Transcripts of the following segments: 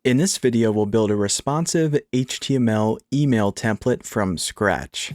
In this video, we'll build a responsive HTML email template from scratch.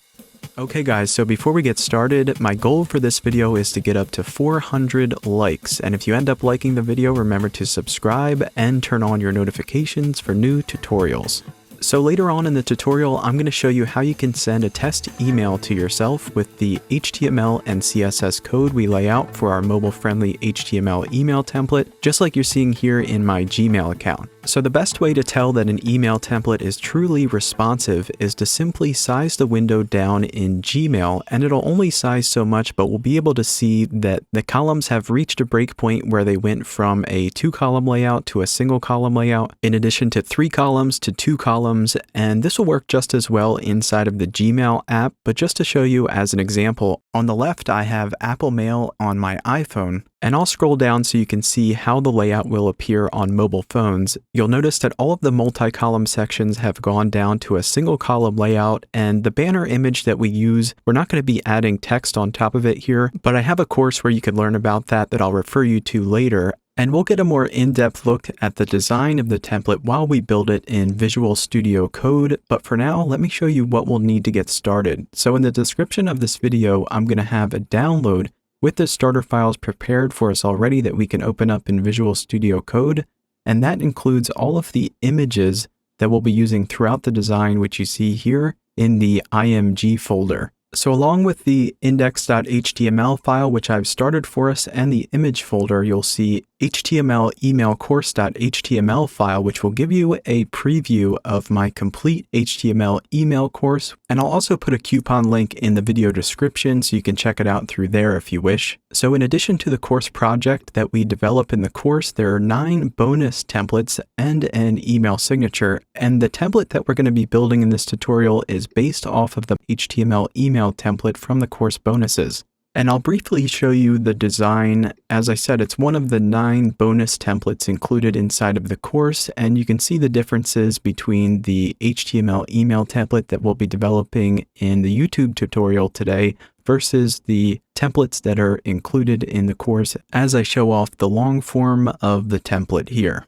Okay guys, so before we get started, my goal for this video is to get up to 400 likes. And if you end up liking the video, remember to subscribe and turn on your notifications for new tutorials. So later on in the tutorial, I'm going to show you how you can send a test email to yourself with the HTML and CSS code we lay out for our mobile-friendly HTML email template, just like you're seeing here in my Gmail account. So the best way to tell that an email template is truly responsive is to simply size the window down in Gmail, and it'll only size so much, but we'll be able to see that the columns have reached a breakpoint where they went from a 2-column layout to a single column layout, in addition to 3 columns to 2 columns, and this will work just as well inside of the Gmail app. But just to show you as an example, on the left I have Apple Mail on my iPhone, and I'll scroll down so you can see how the layout will appear on mobile phones. You'll notice that all of the multi-column sections have gone down to a single column layout, and the banner image that we use, we're not going to be adding text on top of it here, but I have a course where you can learn about that I'll refer you to later. And we'll get a more in-depth look at the design of the template while we build it in Visual Studio Code. But for now, let me show you what we'll need to get started. So in the description of this video, I'm going to have a download with the starter files prepared for us already that we can open up in Visual Studio Code. And that includes all of the images that we'll be using throughout the design, which you see here in the IMG folder. So along with the index.html file, which I've started for us, and the image folder, you'll see HTML email course.html file, which will give you a preview of my complete HTML email course. And I'll also put a coupon link in the video description so you can check it out through there if you wish. So in addition to the course project that we develop in the course, there are 9 bonus templates and an email signature. And the template that we're going to be building in this tutorial is based off of the HTML email template from the course bonuses. And I'll briefly show you the design. As I said, it's one of the 9 bonus templates included inside of the course, and you can see the differences between the HTML email template that we'll be developing in the YouTube tutorial today versus the templates that are included in the course as I show off the long form of the template here.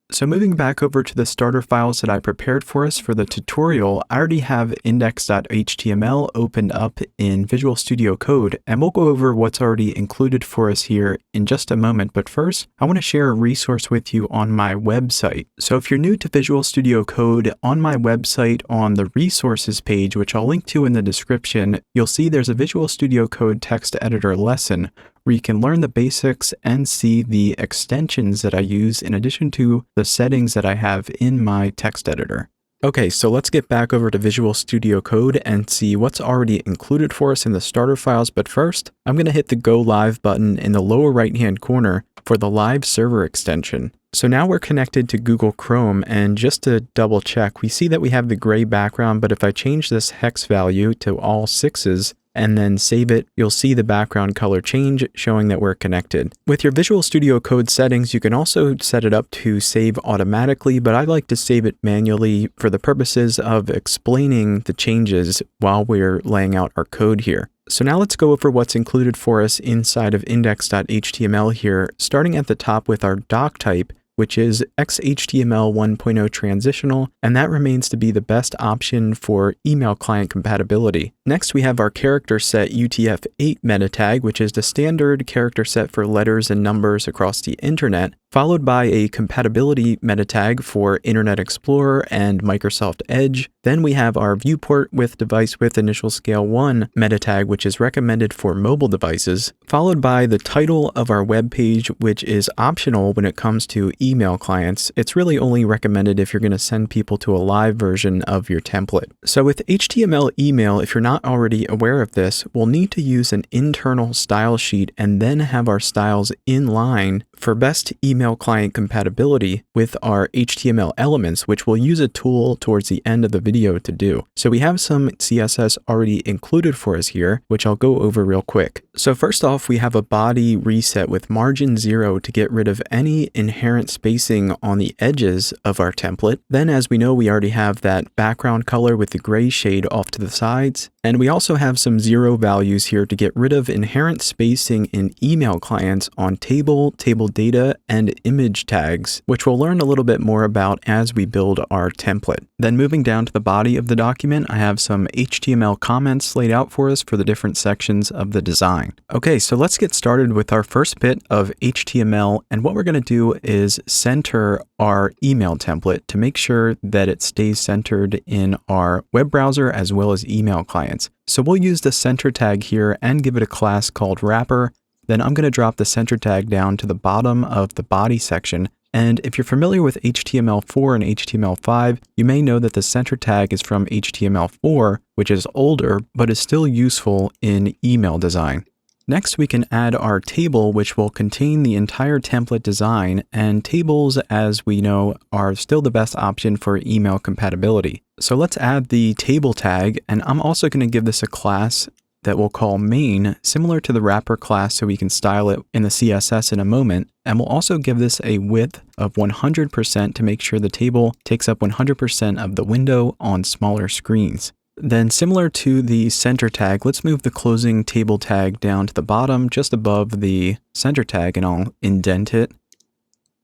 So moving back over to the starter files that I prepared for us for the tutorial, I already have index.html opened up in Visual Studio Code, and we'll go over what's already included for us here in just a moment. But first, I want to share a resource with you on my website. So if you're new to Visual Studio Code, on my website on the resources page, which I'll link to in the description, you'll see there's a Visual Studio Code text editor lesson where you can learn the basics and see the extensions that I use in addition to the settings that I have in my text editor. Okay, so let's get back over to Visual Studio Code and see what's already included for us in the starter files. But first, I'm going to hit the Go Live button in the lower right-hand corner for the live server extension. So now we're connected to Google Chrome, and just to double check, we see that we have the gray background, but if I change this hex value to all 6s, and then save it, you'll see the background color change, showing that we're connected. With your Visual Studio Code settings, you can also set it up to save automatically, but I like to save it manually for the purposes of explaining the changes while we're laying out our code here. So now let's go over what's included for us inside of index.html here, starting at the top with our doc type, which is XHTML 1.0 transitional, and that remains to be the best option for email client compatibility. Next, we have our character set UTF-8 meta tag, which is the standard character set for letters and numbers across the internet, followed by a compatibility meta tag for Internet Explorer and Microsoft Edge. Then we have our viewport with device with initial scale 1 meta tag, which is recommended for mobile devices, followed by the title of our web page, which is optional when it comes to email clients. It's really only recommended if you're going to send people to a live version of your template. So with HTML email, if you're not already aware of this, we'll need to use an internal style sheet and then have our styles in line for best email client compatibility with our HTML elements, which we'll use a tool towards the end of the video to do. So we have some CSS already included for us here, which I'll go over real quick. So first off, we have a body reset with margin 0 to get rid of any inherent spacing on the edges of our template. Then, as we know, we already have that background color with the gray shade off to the sides. And we also have some 0 values here to get rid of inherent spacing in email clients on table table data and image tags, which we'll learn a little bit more about as we build our template. Then moving down to the body of the document, I have some HTML comments laid out for us for the different sections of the design. Okay, so let's get started with our first bit of HTML, and what we're going to do is center our email template to make sure that it stays centered in our web browser as well as email clients. So we'll use the center tag here and give it a class called wrapper. Then I'm going to drop the center tag down to the bottom of the body section. And if you're familiar with HTML4 and HTML5, you may know that the center tag is from HTML4, which is older, but is still useful in email design. Next, we can add our table, which will contain the entire template design, and tables, as we know, are still the best option for email compatibility. So let's add the table tag, and I'm also going to give this a class that we'll call main, similar to the wrapper class, so we can style it in the CSS in a moment. And we'll also give this a width of 100% to make sure the table takes up 100% of the window on smaller screens. Then similar to the center tag, let's move the closing table tag down to the bottom, just above the center tag, and I'll indent it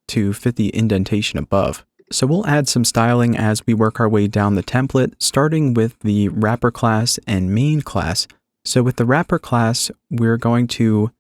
to fit the indentation above. So we'll add some styling as we work our way down the template, starting with the wrapper class and main class. So with the wrapper class, we're going to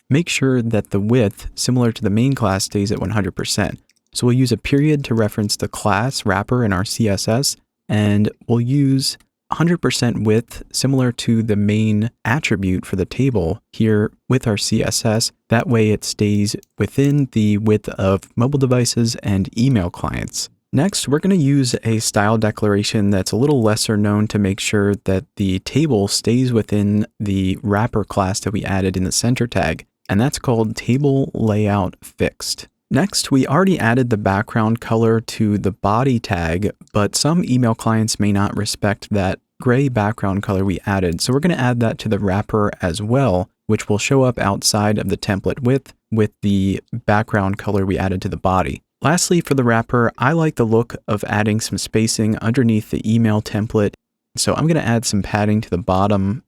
make sure that the width, similar to the main class, stays at 100%. So we'll use a period to reference the class wrapper in our CSS, and we'll use 100% width, similar to the main attribute for the table here with our CSS. That way it stays within the width of mobile devices and email clients. Next, we're going to use a style declaration that's a little lesser known to make sure that the table stays within the wrapper class that we added in the center tag, and that's called table layout fixed. Next, we already added the background color to the body tag, but some email clients may not respect that gray background color we added. So we're going to add that to the wrapper as well, which will show up outside of the template width with the background color we added to the body. Lastly, for the wrapper, I like the look of adding some spacing underneath the email template. So I'm going to add some padding to the bottom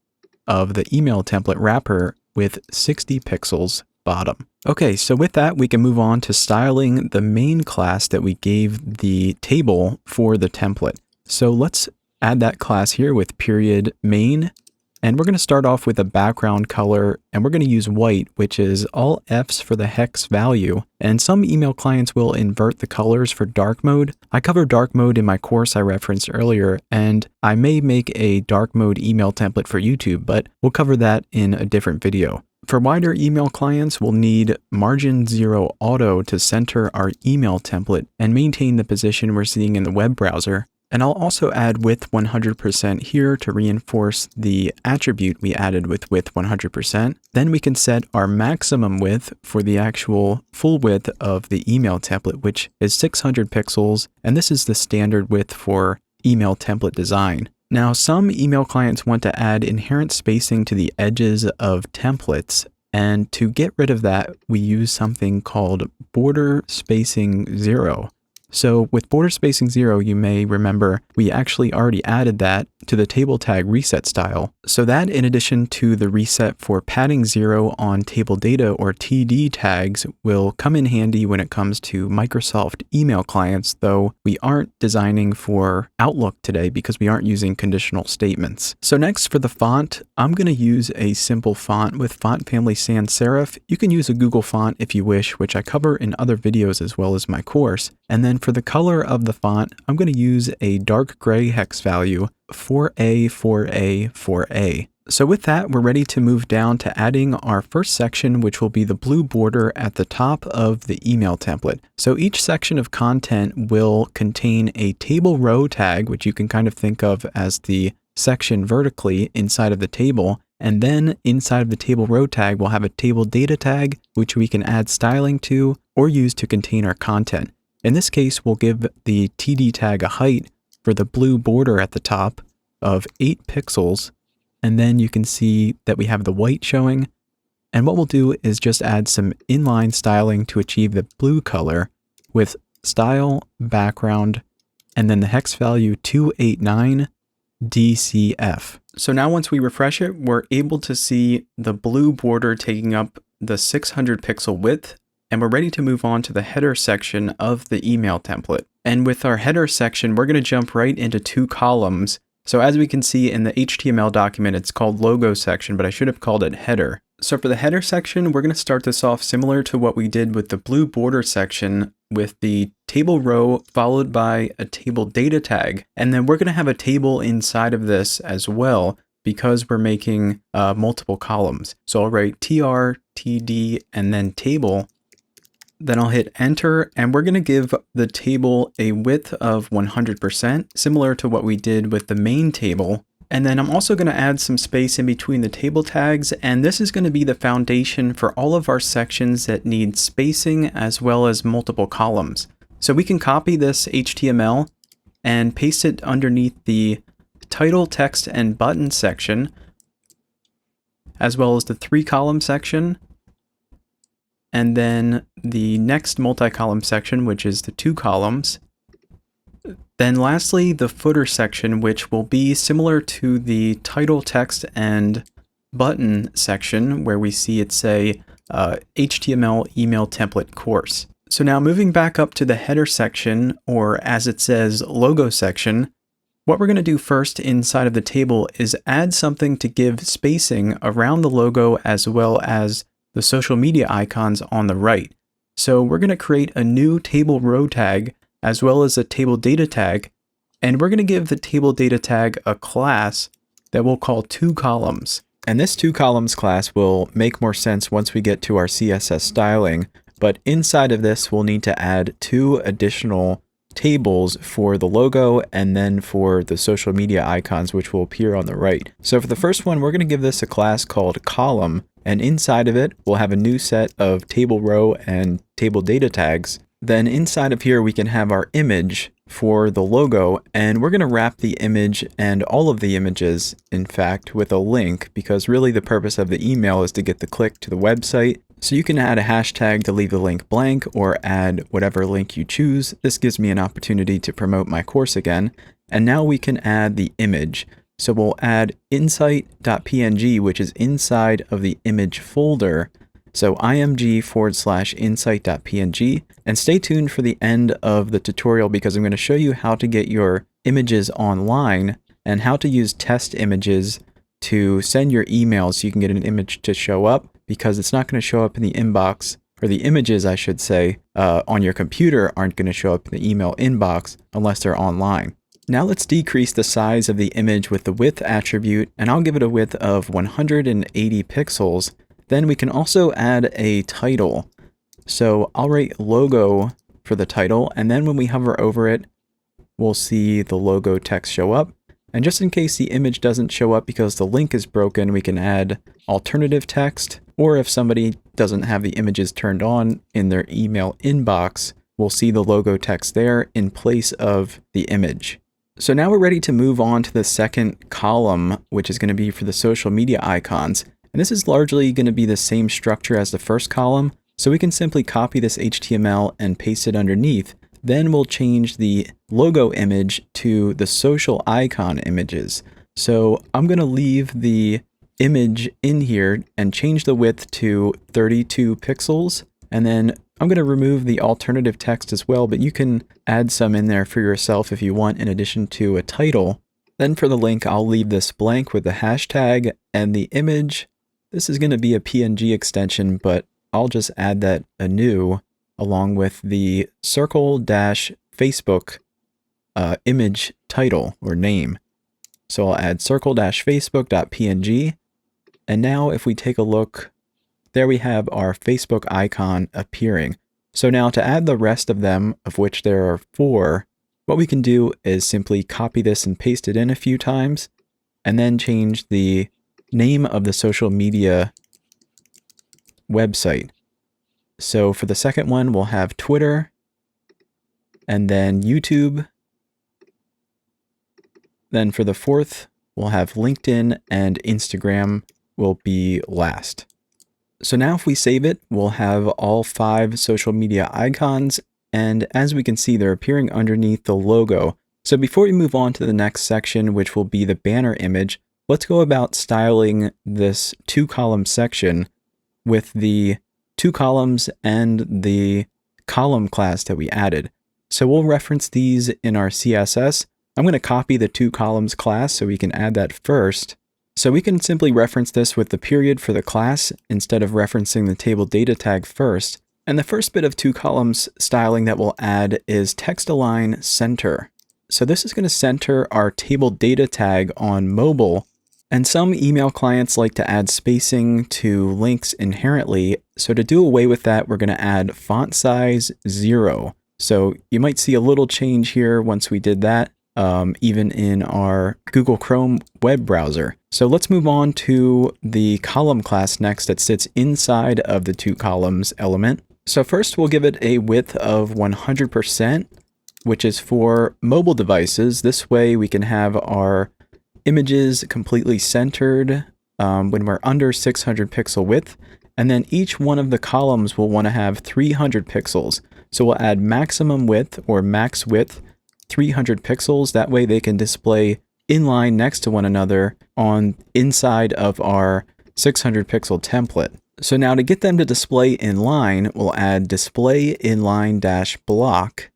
of the email template wrapper with 60 pixels bottom. Okay, so with that, we can move on to styling the main class that we gave the table for the template. So let's add that class here with period main. And we're going to start off with a background color, and we're going to use white, which is all Fs for the hex value. And some email clients will invert the colors for dark mode. I cover dark mode in my course I referenced earlier, and I may make a dark mode email template for YouTube, but we'll cover that in a different video. For wider email clients, we'll need margin 0 auto to center our email template and maintain the position we're seeing in the web browser. And I'll also add width 100% here to reinforce the attribute we added with width 100%. Then we can set our maximum width for the actual full width of the email template, which is 600 pixels. And this is the standard width for email template design. Now, some email clients want to add inherent spacing to the edges of templates. And to get rid of that, we use something called border spacing 0. So with border spacing 0, you may remember we actually already added that to the table tag reset style. So that, in addition to the reset for padding 0 on table data or TD tags, will come in handy when it comes to Microsoft email clients, though we aren't designing for Outlook today because we aren't using conditional statements. So next, for the font, I'm going to use a simple font with font family sans serif. You can use a Google font if you wish, which I cover in other videos as well as my course. And then for the color of the font, I'm going to use a dark gray hex value 4A, 4A, 4A. So with that, we're ready to move down to adding our first section, which will be the blue border at the top of the email template. So each section of content will contain a table row tag, which you can kind of think of as the section vertically inside of the table. And then inside of the table row tag, we'll have a table data tag, which we can add styling to or use to contain our content. In this case, we'll give the TD tag a height for the blue border at the top of 8 pixels. And then you can see that we have the white showing. And what we'll do is just add some inline styling to achieve the blue color with style, background, and then the hex value 289 DCF. So now once we refresh it, we're able to see the blue border taking up the 600 pixel width and we're ready to move on to the header section of the email template. And with our header section, we're going to jump right into 2 columns. So as we can see in the HTML document, it's called logo section, but I should have called it header. So for the header section, we're going to start this off similar to what we did with the blue border section, with the table row followed by a table data tag. And then we're going to have a table inside of this as well, because we're making multiple columns. So I'll write tr, td, and then table. Then I'll hit enter, and we're going to give the table a width of 100%, similar to what we did with the main table. And then I'm also going to add some space in between the table tags, and this is going to be the foundation for all of our sections that need spacing as well as multiple columns. So we can copy this HTML and paste it underneath the title, text, and button section, as well as the 3-column section, and then the next multi-column section, which is the 2 columns. Then lastly, the footer section, which will be similar to the title, text, and button section, where we see it say HTML email template course. So now moving back up to the header section, or as it says, logo section, what we're going to do first inside of the table is add something to give spacing around the logo as well as the social media icons on the right. So we're going to create a new table row tag as well as a table data tag, and we're going to give the table data tag a class that we'll call 2 columns. And this 2 columns class will make more sense once we get to our CSS styling, but inside of this we'll need to add 2 additional tables for the logo and then for the social media icons, which will appear on the right. So for the first one, we're going to give this a class called column, and inside of it we'll have a new set of table row and table data tags. Then inside of here we can have our image for the logo, and we're going to wrap the image and all of the images, in fact, with a link, because really the purpose of the email is to get the click to the website. So you can add a hashtag to leave the link blank or add whatever link you choose. This gives me an opportunity to promote my course again. And now we can add the image. So we'll add insight.png, which is inside of the image folder. So img/insight.png, and stay tuned for the end of the tutorial because I'm going to show you how to get your images online and how to use test images to send your emails so you can get an image to show up, because it's not going to show up in the inbox, or the images I should say, on your computer aren't going to show up in the email inbox unless they're online. Now let's decrease the size of the image with the width attribute, and I'll give it a width of 180 pixels. Then we can also add a title. So I'll write logo for the title, and then when we hover over it, we'll see the logo text show up. And just in case the image doesn't show up because the link is broken, we can add alternative text, or if somebody doesn't have the images turned on in their email inbox, we'll see the logo text there in place of the image. So now we're ready to move on to the second column, which is going to be for the social media icons. And this is largely going to be the same structure as the first column, so we can simply copy this HTML and paste it underneath. Then we'll change the logo image to the social icon images. So I'm going to leave the image in here and change the width to 32 pixels. And then I'm going to remove the alternative text as well, but you can add some in there for yourself if you want in addition to a title. Then for the link, I'll leave this blank with the hashtag, and the image, this is going to be a PNG extension, but I'll just add that anew along with the circle-Facebook image title or name. So I'll add circle-facebook.png. And now if we take a look, there we have our Facebook icon appearing. So now to add the rest of them, of which there are 4, what we can do is simply copy this and paste it in a few times, and then change the name of the social media website. So for the second one, we'll have Twitter, and then YouTube. Then for the fourth, we'll have LinkedIn, and Instagram will be last. So now if we save it, we'll have all 5 social media icons, and as we can see, they're appearing underneath the logo. So before we move on to the next section, which will be the banner image, let's go about styling this 2-column section with the two columns and the column class that we added. So we'll reference these in our CSS. I'm going to copy the two columns class so we can add that first. So we can simply reference this with the period for the class instead of referencing the table data tag first. And the first bit of two columns styling that we'll add is text align center. So this is going to center our table data tag on mobile. And some email clients like to add spacing to links inherently. So to do away with that, we're going to add font size 0. So you might see a little change here once we did that, even in our Google Chrome web browser. So let's move on to the column class next that sits inside of the two columns element. So first we'll give it a width of 100%, which is for mobile devices. This way we can have our images completely centered when we're under 600 pixel width. And then each one of the columns will want to have 300 pixels. So we'll add maximum width or max width 300 pixels. That way they can display inline next to one another on inside of our 600 pixel template. So now to get them to display inline, we'll add display inline dash block.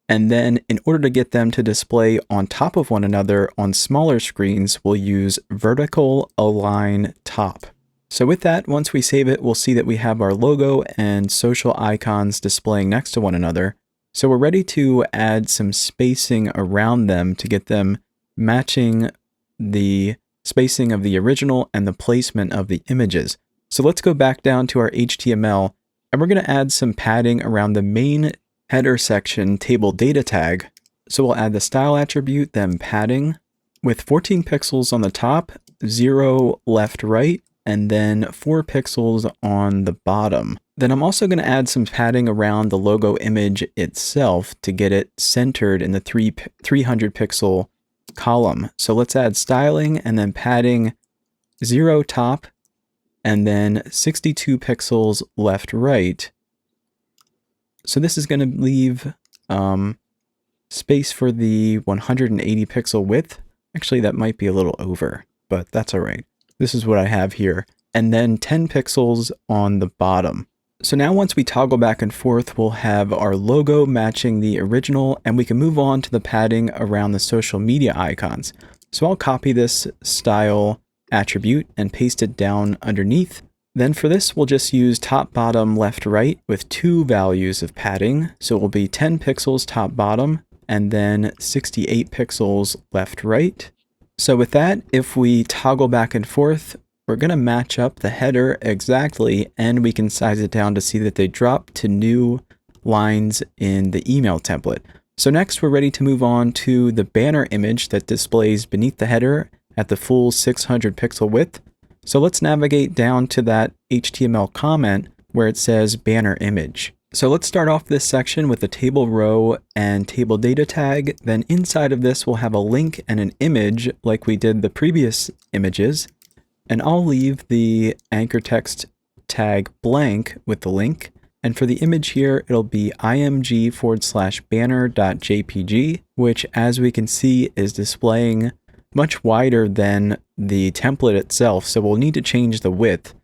And then in order to get them to display on top of one another on smaller screens, we'll use vertical align top. So with that, once we save it, we'll see that we have our logo and social icons displaying next to one another. So we're ready to add some spacing around them to get them matching the spacing of the original and the placement of the images. So let's go back down to our HTML, and we're going to add some padding around the main header section table data tag. So we'll add the style attribute, then padding with 14 pixels on the top, 0 left right, and then 4 pixels on the bottom. Then I'm also going to add some padding around the logo image itself to get it centered in the 300 pixel column. So let's add styling and then padding 0 top and then 62 pixels left right. So this is going to leave space for the 180 pixel width. Actually, that might be a little over, but that's all right. This is what I have here. And then 10 pixels on the bottom. So now once we toggle back and forth, we'll have our logo matching the original, and we can move on to the padding around the social media icons. So I'll copy this style attribute and paste it down underneath. Then for this, we'll just use top, bottom, left, right with 2 values of padding. So it will be 10 pixels top, bottom, and then 68 pixels left, right. So with that, if we toggle back and forth, we're going to match up the header exactly, and we can size it down to see that they drop to new lines in the email template. So next, we're ready to move on to the banner image that displays beneath the header at the full 600 pixel width. So let's navigate down to that HTML comment where it says banner image. So let's start off this section with the table row and table data tag. Then inside of this, we'll have a link and an image like we did the previous images. And I'll leave the anchor text tag blank with the link. And for the image here, it'll be img/banner.jpg, which as we can see is displaying much wider than the template itself. So we'll need to change the width.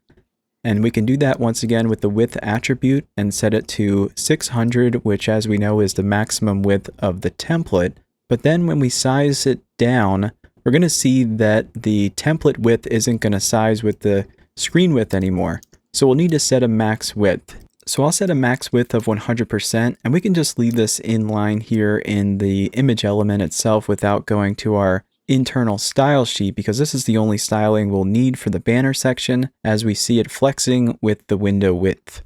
And we can do that once again with the width attribute and set it to 600, which as we know is the maximum width of the template. But then when we size it down, we're going to see that the template width isn't going to size with the screen width anymore. So we'll need to set a max width. So I'll set a max width of 100%, and we can just leave this in line here in the image element itself without going to our internal style sheet, because this is the only styling we'll need for the banner section as we see it flexing with the window width.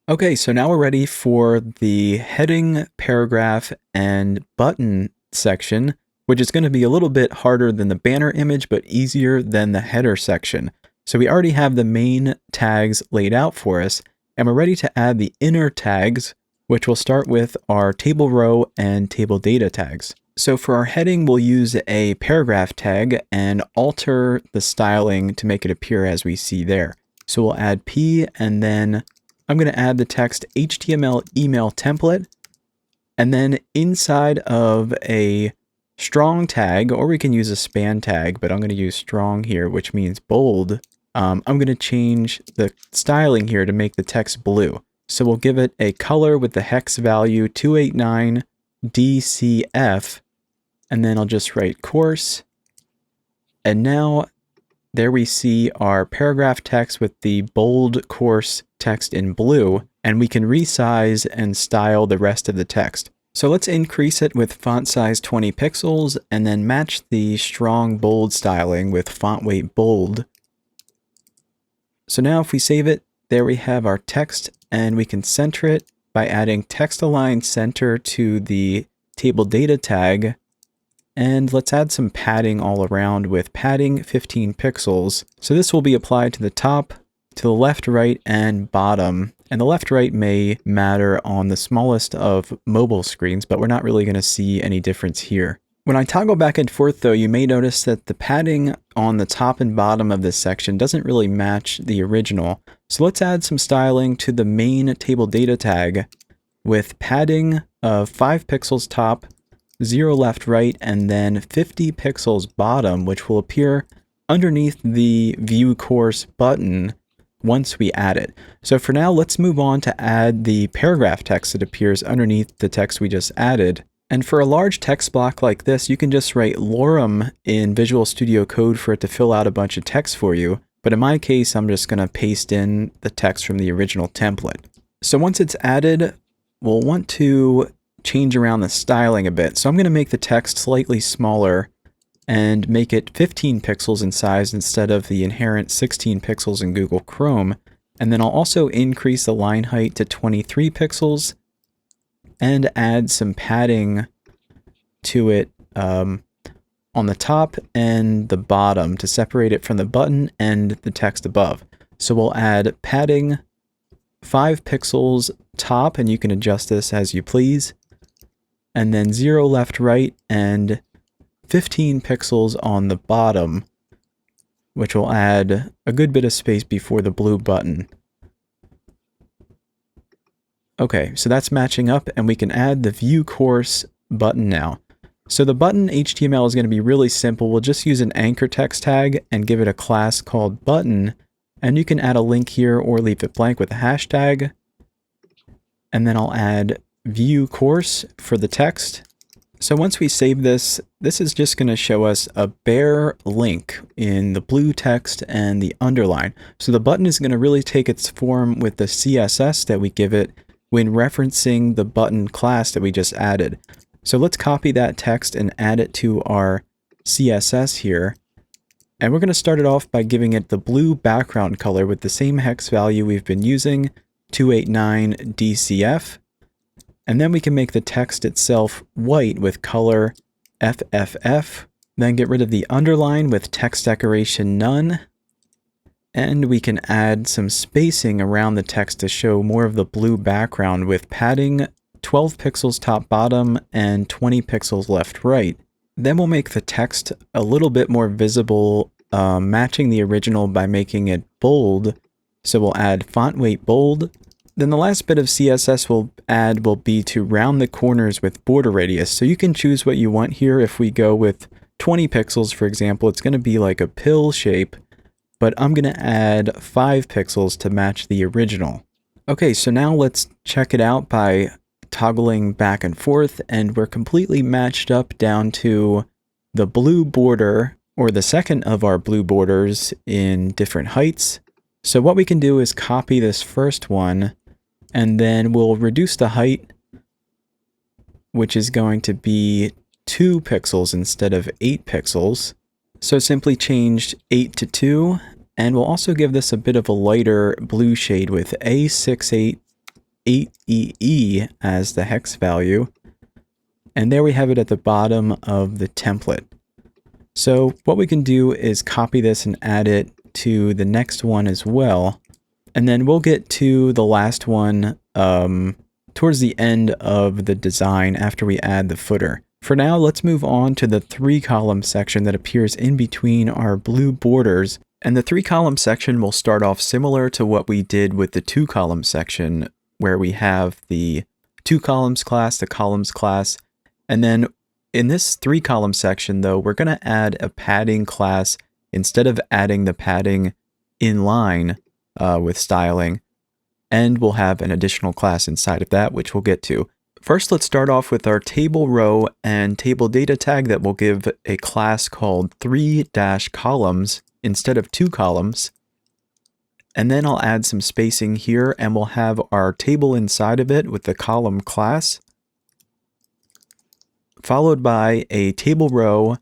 Okay, so now we're ready for the heading, paragraph, and button section, which is going to be a little bit harder than the banner image, but easier than the header section. So we already have the main tags laid out for us, and we're ready to add the inner tags, which will start with our table row and table data tags. So for our heading, we'll use a paragraph tag and alter the styling to make it appear as we see there. So we'll add P, and then I'm going to add the text HTML email template. And then inside of a strong tag, or we can use a span tag, but I'm going to use strong here, which means bold. I'm going to change the styling here to make the text blue. So we'll give it a color with the hex value 289 DCF, and then I'll just write course. And now there we see our paragraph text with the bold course text in blue, and we can resize and style the rest of the text. So let's increase it with font size 20 pixels and then match the strong bold styling with font weight bold. So now if we save it, there we have our text, and we can center it by adding text align center to the table data tag. And let's add some padding all around with padding 15 pixels. So this will be applied to the top, to the left, right, and bottom. And the left, right may matter on the smallest of mobile screens, but we're not really going to see any difference here. When I toggle back and forth though, you may notice that the padding on the top and bottom of this section doesn't really match the original. So let's add some styling to the main table data tag with padding of 5 pixels top, 0 left, right, and then 50 pixels bottom, which will appear underneath the view course button once we add it. So for now, let's move on to add the paragraph text that appears underneath the text we just added. And for a large text block like this, you can just write lorem in Visual Studio Code for it to fill out a bunch of text for you. But in my case, I'm just going to paste in the text from the original template. So once it's added, we'll want to change around the styling a bit. So I'm going to make the text slightly smaller and make it 15 pixels in size instead of the inherent 16 pixels in Google Chrome. And then I'll also increase the line height to 23 pixels and add some padding to it on the top and the bottom to separate it from the button and the text above. So we'll add padding 5 pixels top, and you can adjust this as you please, and then 0 left, right, and 15 pixels on the bottom, which will add a good bit of space before the blue button. Okay, so that's matching up, and we can add the view course button now. So the button HTML is going to be really simple. We'll just use an anchor text tag and give it a class called button, and you can add a link here or leave it blank with a hashtag. And then I'll add view course for the text. So once we save this, this is just going to show us a bare link in the blue text and the underline. So the button is going to really take its form with the CSS that we give it when referencing the button class that we just added. So let's copy that text and add it to our CSS here. And we're going to start it off by giving it the blue background color with the same hex value we've been using, 289 DCF. And then we can make the text itself white with color FFF. Then get rid of the underline with text decoration none. And we can add some spacing around the text to show more of the blue background with padding 12 pixels top bottom and 20 pixels left right. Then we'll make the text a little bit more visible, matching the original by making it bold. So we'll add font weight bold. Then the last bit of CSS we'll add will be to round the corners with border radius. So you can choose what you want here. If we go with 20 pixels, for example, it's going to be like a pill shape, but I'm going to add 5 pixels to match the original. Okay, so now let's check it out by toggling back and forth, and we're completely matched up down to the blue border, or the second of our blue borders in different heights. So what we can do is copy this first one, and then we'll reduce the height, which is going to be 2 pixels instead of 8 pixels. So simply changed 8 to 2, and we'll also give this a bit of a lighter blue shade with A688EE as the hex value. And there we have it at the bottom of the template. So what we can do is copy this and add it to the next one as well. And then we'll get to the last one towards the end of the design after we add the footer. For now, let's move on to the 3-column section that appears in between our blue borders. And the 3-column section will start off similar to what we did with the 2-column section, where we have the 2-columns class, the columns class. And then in this 3-column section, though, we're going to add a padding class instead of adding the padding inline with styling, and we'll have an additional class inside of that, which we'll get to. First, let's start off with our table row and table data tag that will give a class called 3-columns instead of 2 columns. And then I'll add some spacing here, and we'll have our table inside of it with the column class, followed by a table row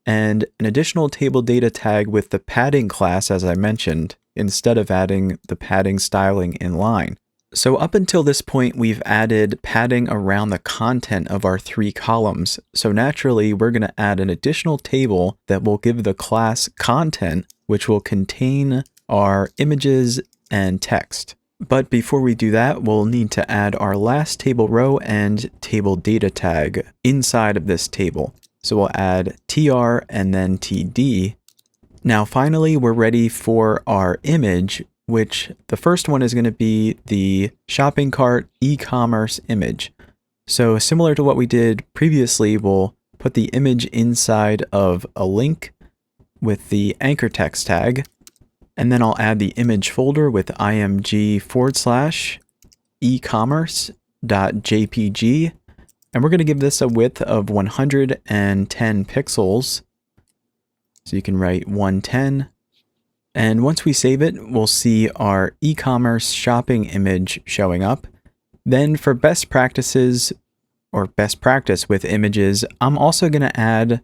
and an additional table data tag with the padding class, as I mentioned, instead of adding the padding styling inline. So up until this point, we've added padding around the content of our 3 columns. So naturally, we're going to add an additional table that will give the class content, which will contain our images and text. But before we do that, we'll need to add our last table row and table data tag inside of this table. So we'll add tr and then td. Now finally, we're ready for our image, which the first one is going to be the shopping cart e-commerce image. So similar to what we did previously, we'll put the image inside of a link with the anchor text tag. And then I'll add the image folder with img/ecommerce.jpg. And we're going to give this a width of 110 pixels. So you can write 110. And once we save it, we'll see our e-commerce shopping image showing up. Then for best practices, or best practice with images, I'm also going to add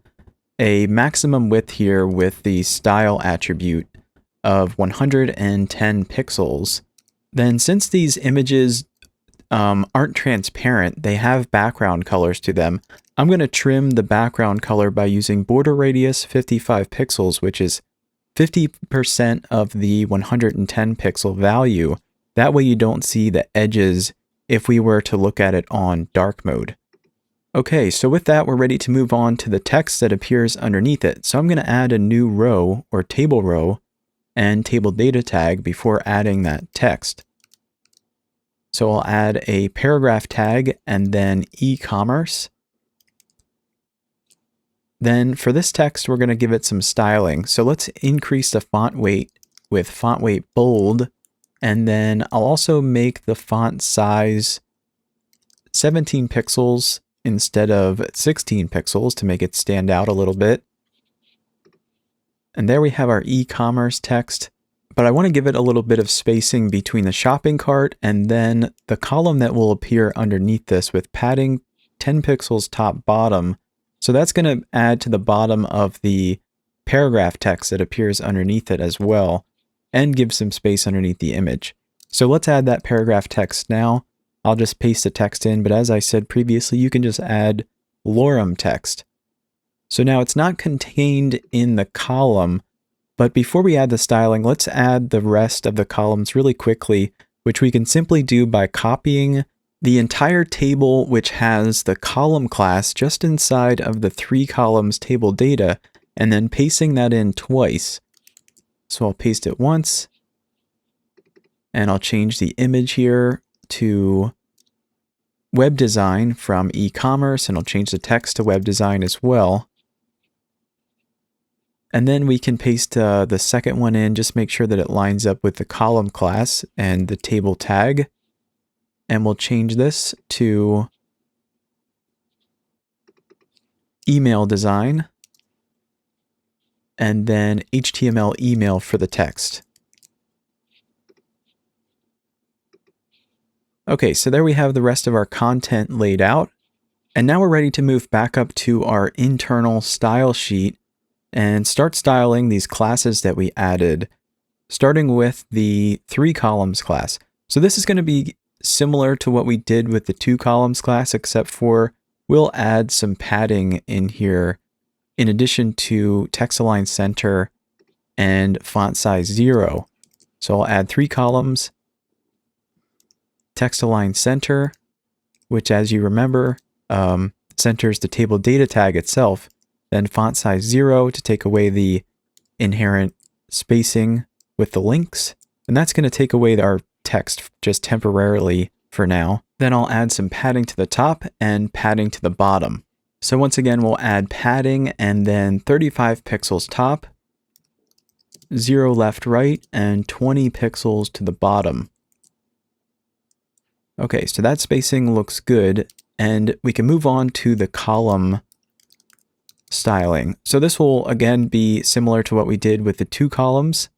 a maximum width here with the style attribute of 110 pixels. Then since these images aren't transparent, they have background colors to them, I'm going to trim the background color by using border radius 55 pixels, which is 50% of the 110 pixel value. That way you don't see the edges if we were to look at it on dark mode. Okay, so with that, we're ready to move on to the text that appears underneath it. So I'm going to add a new row or table row and table data tag before adding that text. So I'll add a paragraph tag and then e-commerce. Then for this text, we're going to give it some styling. So let's increase the font weight with font weight bold. And then I'll also make the font size 17 pixels instead of 16 pixels to make it stand out a little bit. And there we have our e-commerce text, but I want to give it a little bit of spacing between the shopping cart and then the column that will appear underneath this with padding 10 pixels top bottom. So that's going to add to the bottom of the paragraph text that appears underneath it as well, and give some space underneath the image. So let's add that paragraph text now. I'll just paste the text in, but as I said previously, you can just add lorem text. So now it's not contained in the column, but before we add the styling, let's add the rest of the columns really quickly, which we can simply do by copying the entire table which has the column class just inside of the 3 columns table data, and then pasting that in twice. So I'll paste it once, and I'll change the image here to web design from e-commerce, and I'll change the text to web design as well. And then we can paste the second one in, just make sure that it lines up with the column class and the table tag. And we'll change this to email design, and then HTML email for the text. Okay, so there we have the rest of our content laid out. And now we're ready to move back up to our internal style sheet and start styling these classes that we added, starting with the 3 columns class. So this is going to be similar to what we did with the 2 columns class, except for we'll add some padding in here in addition to text align center and font size 0. So I'll add 3 columns, text align center, which as you remember, centers the table data tag itself, then font size 0 to take away the inherent spacing with the links. And that's going to take away our text just temporarily for now. Then I'll add some padding to the top and padding to the bottom. So once again, we'll add padding and then 35 pixels top, 0 left right, and 20 pixels to the bottom. Okay, so that spacing looks good, and we can move on to the column styling. So this will again be similar to what we did with the 2 columns.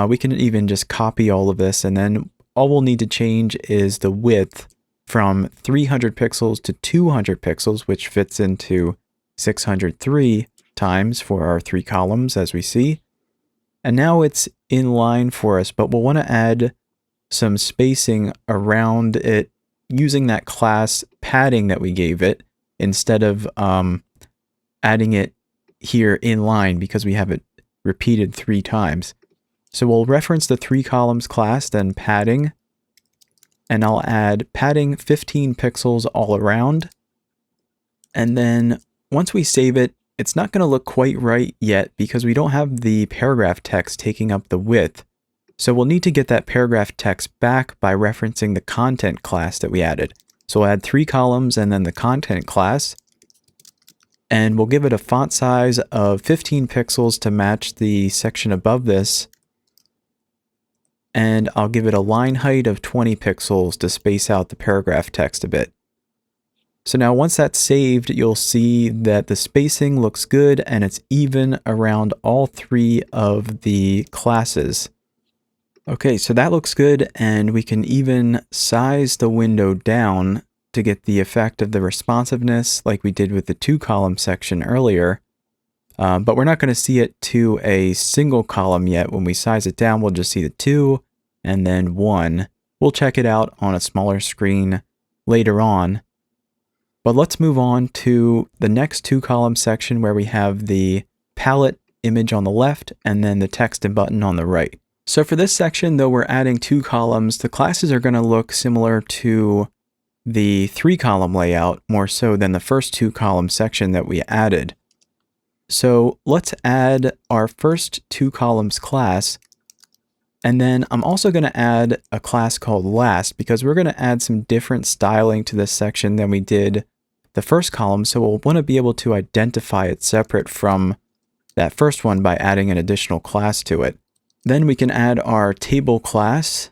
We can even just copy all of this, and then all we'll need to change is the width from 300 pixels to 200 pixels, which fits into 603 times for our 3 columns, as we see. And now it's in line for us, but we'll want to add some spacing around it using that class padding that we gave it, instead of adding it here in line because we have it repeated 3 times. So we'll reference the 3 columns class, then padding, and I'll add padding 15 pixels all around. And then once we save it, it's not going to look quite right yet because we don't have the paragraph text taking up the width. So we'll need to get that paragraph text back by referencing the content class that we added. So we'll add 3 columns and then the content class. And we'll give it a font size of 15 pixels to match the section above this. And I'll give it a line height of 20 pixels to space out the paragraph text a bit. So now once that's saved, you'll see that the spacing looks good and it's even around all 3 of the classes. Okay, so that looks good, and we can even size the window down to get the effect of the responsiveness like we did with the 2 column section earlier. But we're not going to see it to a single column yet. When we size it down, we'll just see the 2 and then 1. We'll check it out on a smaller screen later on. But let's move on to the next 2 column section where we have the palette image on the left and then the text and button on the right. So for this section, though we're adding 2 columns, the classes are going to look similar to the 3 column layout more so than the first 2 column section that we added. So let's add our first 2 columns class, and then I'm also going to add a class called last because we're going to add some different styling to this section than we did the first column, so we'll want to be able to identify it separate from that first one by adding an additional class to it. Then we can add our table class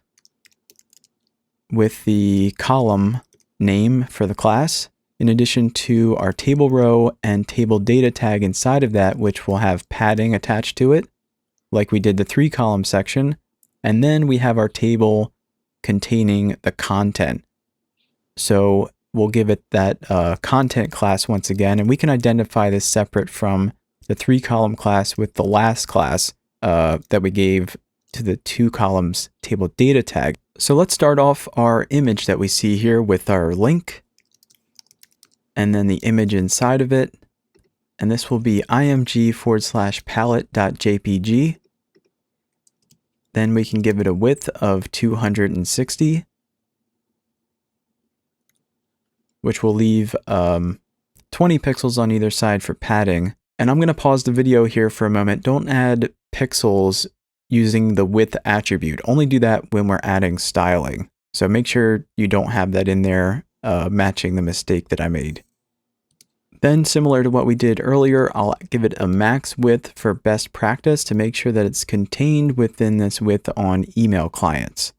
with the column name for the class, in addition to our table row and table data tag inside of that, which will have padding attached to it, like we did the 3 column section. And then we have our table containing the content. So we'll give it that content class once again, and we can identify this separate from the 3 column class with the last class that we gave to the 2 columns table data tag. So let's start off our image that we see here with our link, and then the image inside of it. And this will be img/palette.jpg. Then we can give it a width of 260, which will leave 20 pixels on either side for padding. And I'm going to pause the video here for a moment. Don't add pixels using the width attribute. Only do that when we're adding styling. So make sure you don't have that in there matching the mistake that I made. Then, similar to what we did earlier, I'll give it a max width for best practice to make sure that it's contained within this width on email clients.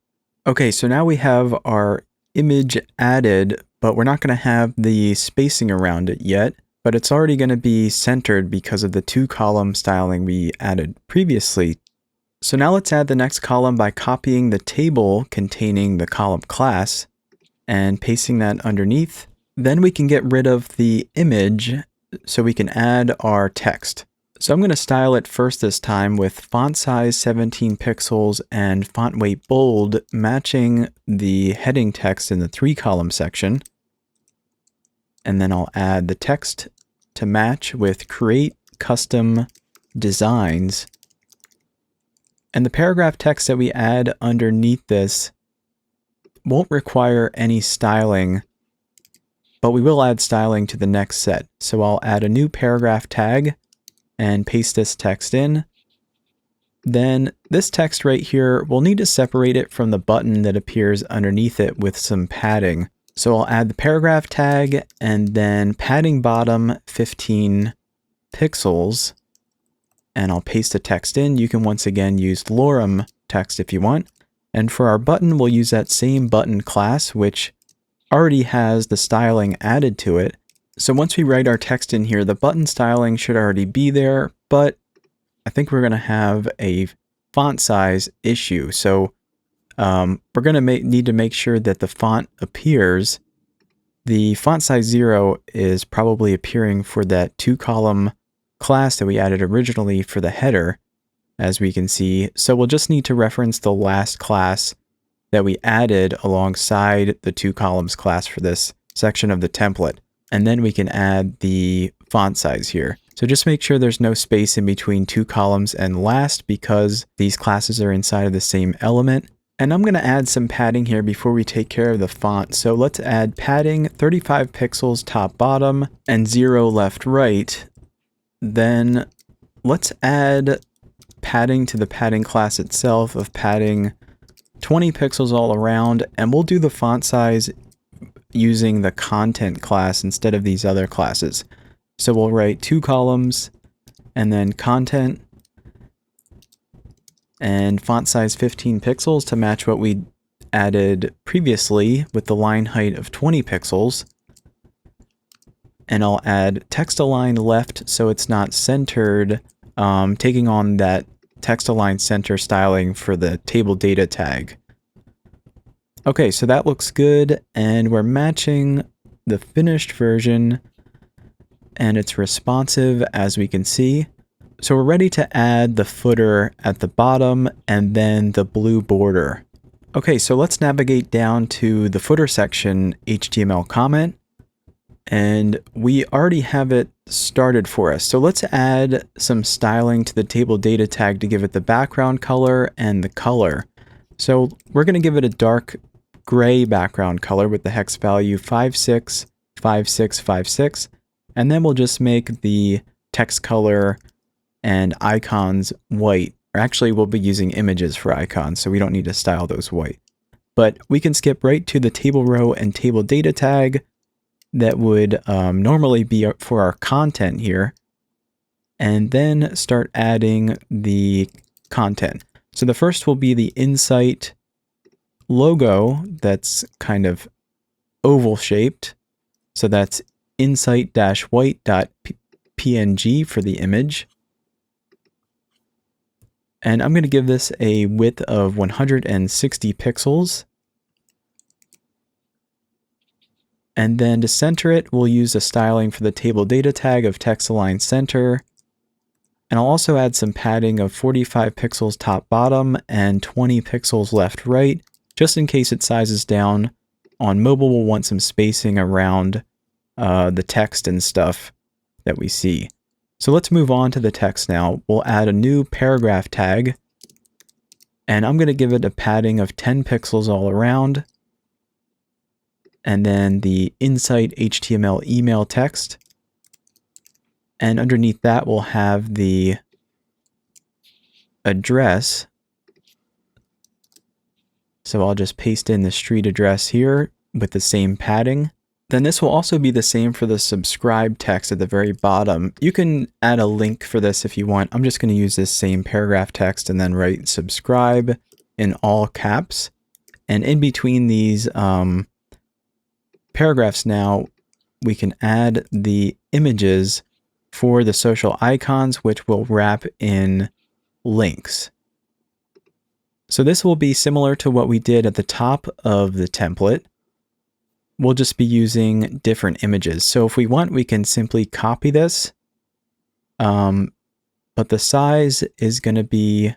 Okay, so now we have our image added, but we're not going to have the spacing around it yet, but it's already going to be centered because of the 2 column styling we added previously. So now let's add the next column by copying the table containing the column class and pasting that underneath. Then we can get rid of the image so we can add our text. So I'm going to style it first this time with font size 17 pixels and font weight bold, matching the heading text in the 3 column section. And then I'll add the text to match with create custom designs. And the paragraph text that we add underneath this won't require any styling, but we will add styling to the next set. So I'll add a new paragraph tag and paste this text in. Then this text right here, we'll need to separate it from the button that appears underneath it with some padding. So I'll add the paragraph tag and then padding bottom 15 pixels. and I'll paste the text in. You can once again use lorem text if you want. And for our button, we'll use that same button class, which already has the styling added to it. So once we write our text in here, the button styling should already be there, but I think we're going to have a font size issue. So we're going to need to make sure that the font appears. The font size 0 is probably appearing for that 2-column class that we added originally for the header, as we can see. So we'll just need to reference the last class that we added alongside the 2-columns class for this section of the template. And then we can add the font size here. So just make sure there's no space in between 2 columns and last, because these classes are inside of the same element. And I'm going to add some padding here before we take care of the font. So let's add padding 35 pixels top bottom and 0 left right. Then let's add padding to the padding class itself of padding 20 pixels all around, and we'll do the font size using the content class instead of these other classes. So we'll write 2 columns and then content and font size 15 pixels to match what we added previously with the line height of 20 pixels. And I'll add text align left so it's not centered, taking on that text align center styling for the table data tag. Okay, so that looks good, and we're matching the finished version, and it's responsive as we can see. So we're ready to add the footer at the bottom and then the blue border. Okay, so let's navigate down to the footer section HTML comment, and we already have it started for us. So let's add some styling to the table data tag to give it the background color and the color. So we're going to give it a dark gray background color with the hex value 565656, and then we'll just make the text color and icons white. Or actually, we'll be using images for icons, so we don't need to style those white. But we can skip right to the table row and table data tag that would normally be for our content here, and then start adding the content. So the first will be the insight logo that's kind of oval shaped. So that's insight-white.png for the image. And I'm going to give this a width of 160 pixels. And then to center it, we'll use a styling for the table data tag of text align center. And I'll also add some padding of 45 pixels top bottom and 20 pixels left right, just in case it sizes down. On mobile, we'll want some spacing around the text and stuff that we see. So let's move on to the text now. We'll add a new paragraph tag, and I'm going to give it a padding of 10 pixels all around. And then the insight HTML email text. And underneath that, we'll have the address. So I'll just paste in the street address here with the same padding. Then this will also be the same for the subscribe text at the very bottom. You can add a link for this if you want. I'm just going to use this same paragraph text and then write subscribe in all caps. And in between these paragraphs now, we can add the images for the social icons, which will wrap in links. So this will be similar to what we did at the top of the template. We'll just be using different images. So if we want, we can simply copy this, but the size is going to be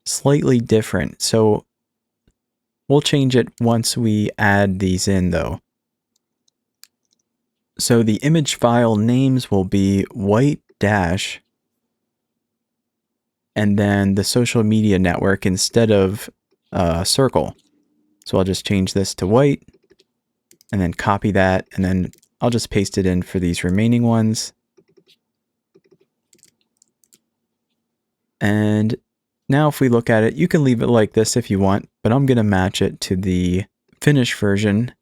slightly different. So we'll change it once we add these in though. So the image file names will be white dash and then the social media network instead of circle. So I'll just change this to white and then copy that, and then I'll just paste it in for these remaining ones. And now if we look at it, you can leave it like this if you want, but I'm going to match it to the finished version.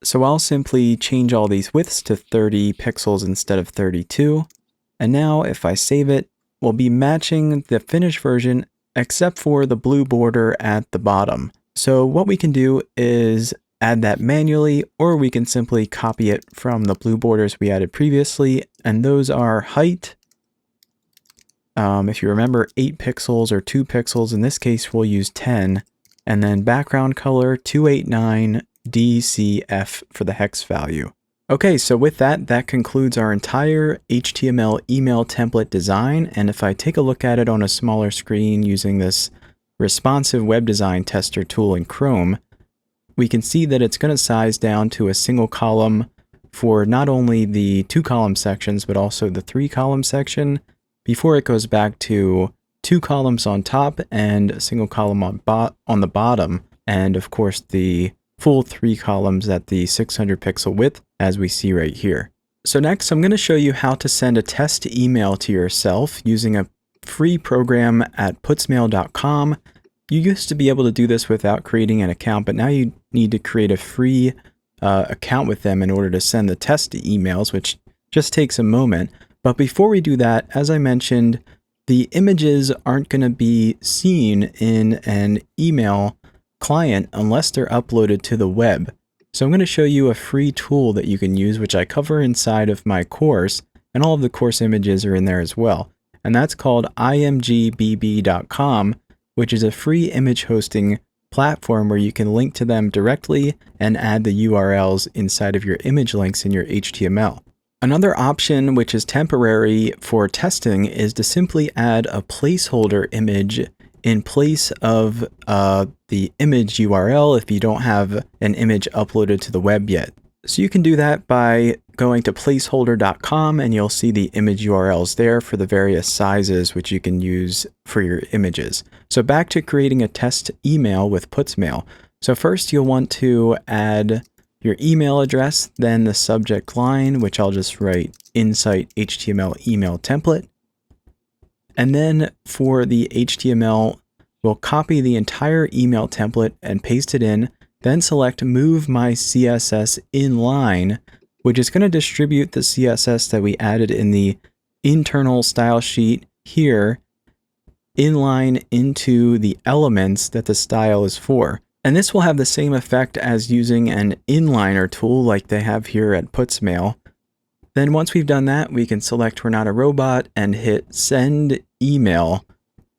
So I'll simply change all these widths to 30 pixels instead of 32. And now if I save it, will be matching the finished version except for the blue border at the bottom. So what we can do is add that manually, or we can simply copy it from the blue borders we added previously, and those are height. If you remember, 8 pixels or 2 pixels. In this case, we'll use 10. And then background color 289 DCF for the hex value. Okay, so with that, that concludes our entire HTML email template design. And if I take a look at it on a smaller screen using this responsive web design tester tool in Chrome, we can see that it's going to size down to a single column for not only the 2 column sections, but also the 3 column section, before it goes back to 2 columns on top and a single column on the bottom, and of course the full 3 columns at the 600 pixel width, as we see right here. So next, I'm going to show you how to send a test email to yourself using a free program at putsmail.com. You used to be able to do this without creating an account, but now you need to create a free account with them in order to send the test emails, which just takes a moment. But before we do that, as I mentioned, the images aren't going to be seen in an email client unless they're uploaded to the web. So I'm going to show you a free tool that you can use, which I cover inside of my course, and all of the course images are in there as well. And that's called imgbb.com, which is a free image hosting platform where you can link to them directly and add the URLs inside of your image links in your HTML. Another option, which is temporary for testing, is to simply add a placeholder image in place of the image URL if you don't have an image uploaded to the web yet. So you can do that by going to placeholder.com, and you'll see the image URLs there for the various sizes which you can use for your images. So back to creating a test email with Putsmail. So first you'll want to add your email address, then the subject line, which I'll just write Insight HTML email template. And then for the HTML, we'll copy the entire email template and paste it in, then select Move My CSS Inline, which is going to distribute the CSS that we added in the internal style sheet here inline into the elements that the style is for. And this will have the same effect as using an inliner tool like they have here at Putsmail. Then once we've done that, we can select We're Not a Robot and hit Send Email,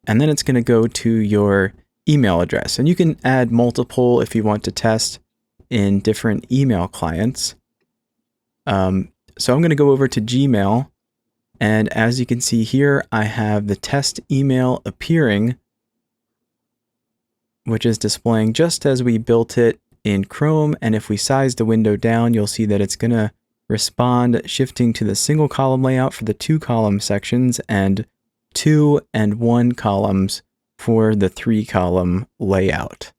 and then it's going to go to your email address. And you can add multiple if you want to test in different email clients. So I'm going to go over to Gmail, and as you can see here, I have the test email appearing, which is displaying just as we built it in Chrome. And if we size the window down, you'll see that it's going to respond, shifting to the single column layout for the 2 column sections and 2 and 1 columns for the 3 column layout.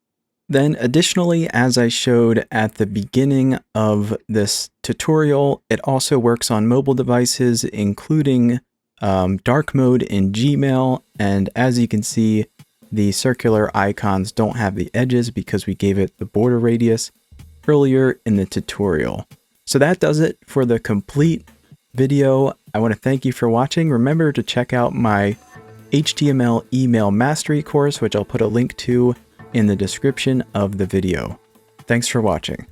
Then additionally, as I showed at the beginning of this tutorial, it also works on mobile devices, including dark mode in Gmail. And as you can see, the circular icons don't have the edges because we gave it the border radius earlier in the tutorial. So that does it for the complete video. I want to thank you for watching. Remember to check out my HTML email mastery course, which I'll put a link to in the description of the video. Thanks for watching.